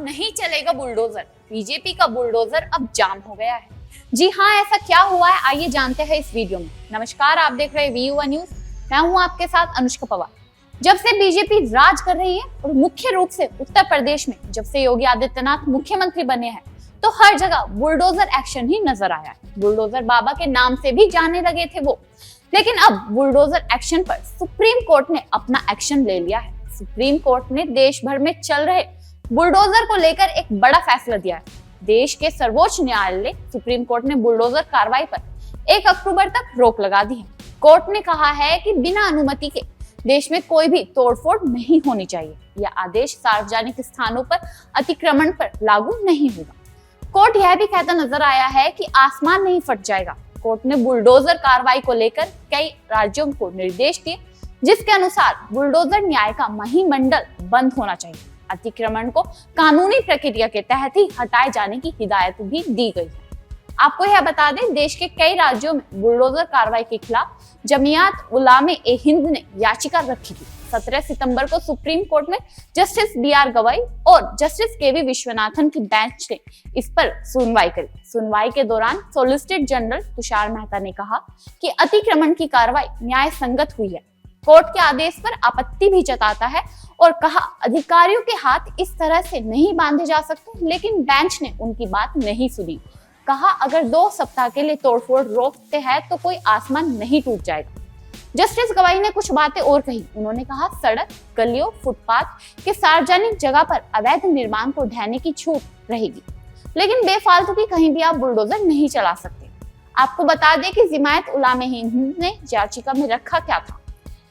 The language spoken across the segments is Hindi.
नहीं चलेगा बुलडोजर, बीजेपी का बुलडोजर अब जाम हो गया है। जी हाँ, ऐसा क्या हुआ है, आइए जानते हैं इस वीडियो में। नमस्कार, आप देख रहे हैं वी न्यूज। मैं हूँ आपके साथ अनुष्का पवार। जब से बीजेपी राज कर रही है और मुख्य रूप से उत्तर प्रदेश में जब से योगी आदित्यनाथ मुख्यमंत्री बने हैं, तो हर जगह बुलडोजर एक्शन ही नजर आया है। बुलडोजर बाबा के नाम से भी जाने लगे थे वो, लेकिन अब बुलडोजर एक्शन पर सुप्रीम कोर्ट ने अपना एक्शन ले लिया है। सुप्रीम कोर्ट ने देश भर में चल रहे बुलडोजर को लेकर एक बड़ा फैसला दिया है। देश के सर्वोच्च न्यायालय सुप्रीम कोर्ट ने बुलडोजर कार्रवाई पर 1 अक्टूबर तक रोक लगा दी है। कोर्ट ने कहा है कि बिना अनुमति के देश में कोई भी तोड़फोड़ नहीं होनी चाहिए। यह आदेश सार्वजनिक स्थानों पर अतिक्रमण पर लागू नहीं होगा। कोर्ट यह भी कहता नजर आया है कि आसमान नहीं फट जाएगा। कोर्ट ने बुलडोजर कार्रवाई को लेकर कई राज्यों को निर्देश दिए, जिसके अनुसार बुलडोजर न्याय का महिमंडल बंद होना चाहिए। अतिक्रमण को कानूनी प्रक्रिया के तहत ही हटाए जाने की हिदायत भी दी गई है। आपको यह बता दें, देश के कई राज्यों में बुलडोजर कार्रवाई के खिलाफ जमियात उलामे ए हिंद ने याचिका रखी थी। 17 सितंबर को सुप्रीम कोर्ट में जस्टिस BR गवाई और जस्टिस KV विश्वनाथन की बेंच ने इस पर सुनवाई करी। सुनवाई के दौरान सॉलिसिटर जनरल तुषार मेहता ने कहा कि अतिक्रमण की कार्रवाई न्याय संगत हुई है। कोर्ट के आदेश पर आपत्ति भी जताता है और कहा अधिकारियों के हाथ इस तरह से नहीं बांधे जा सकते, लेकिन बेंच ने उनकी बात नहीं सुनी। कहा अगर 2 सप्ताह के लिए तोड़फोड़ रोकते हैं तो कोई आसमान नहीं टूट जाएगा। जस्टिस गवाई ने कुछ बातें और कही। उन्होंने कहा सड़क, गलियों, फुटपाथ के सार्वजनिक जगह पर अवैध निर्माण को ढहने की छूट रहेगी, लेकिन बेफालतू की कहीं भी आप बुलडोजर नहीं चला सकते। आपको बता दें कि जमायत उलामे हिंद ने याचिका में रखा क्या था,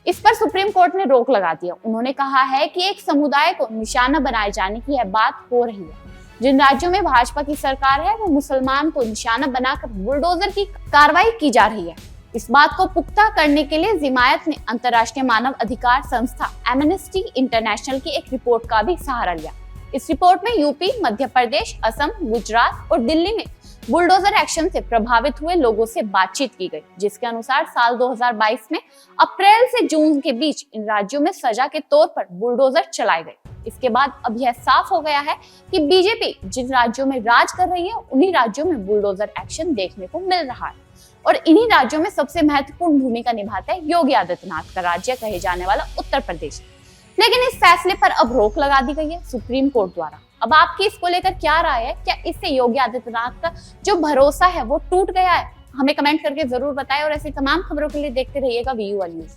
इस पर सुप्रीम कोर्ट ने रोक लगा दिया। उन्होंने कहा है कि एक समुदाय को निशाना बनाए जाने की यह बात हो रही है। जिन राज्यों में भाजपा की सरकार है, वो मुसलमान को निशाना बनाकर बुलडोजर की कार्रवाई की जा रही है। इस बात को पुख्ता करने के लिए जमायत ने अंतर्राष्ट्रीय मानव अधिकार संस्था एमनेस्टी इंटरनेशनल की एक रिपोर्ट का भी सहारा लिया। इस रिपोर्ट में यूपी, मध्य प्रदेश, असम, गुजरात और दिल्ली में बुलडोजर एक्शन से प्रभावित हुए लोगों से बातचीत की गई, जिसके अनुसार साल 2022 में अप्रैल से जून के बीच इन राज्यों में सजा के तौर पर बुलडोजर चलाए गए। इसके बाद अब यह साफ हो गया है कि बीजेपी जिन राज्यों में राज कर रही है, उन्हीं राज्यों में बुलडोजर एक्शन देखने को मिल रहा है और इन्हीं राज्यों में सबसे महत्वपूर्ण भूमिका निभाता है योगी आदित्यनाथ का राज्य कहे जाने वाला उत्तर प्रदेश। लेकिन इस फैसले पर अब रोक लगा दी गई है सुप्रीम कोर्ट द्वारा। अब आपकी इसको लेकर क्या राय है? क्या इससे योगी आदित्यनाथ का जो भरोसा है वो टूट गया है? हमें कमेंट करके जरूर बताएं और ऐसी तमाम खबरों के लिए देखते रहिएगा वी न्यूज।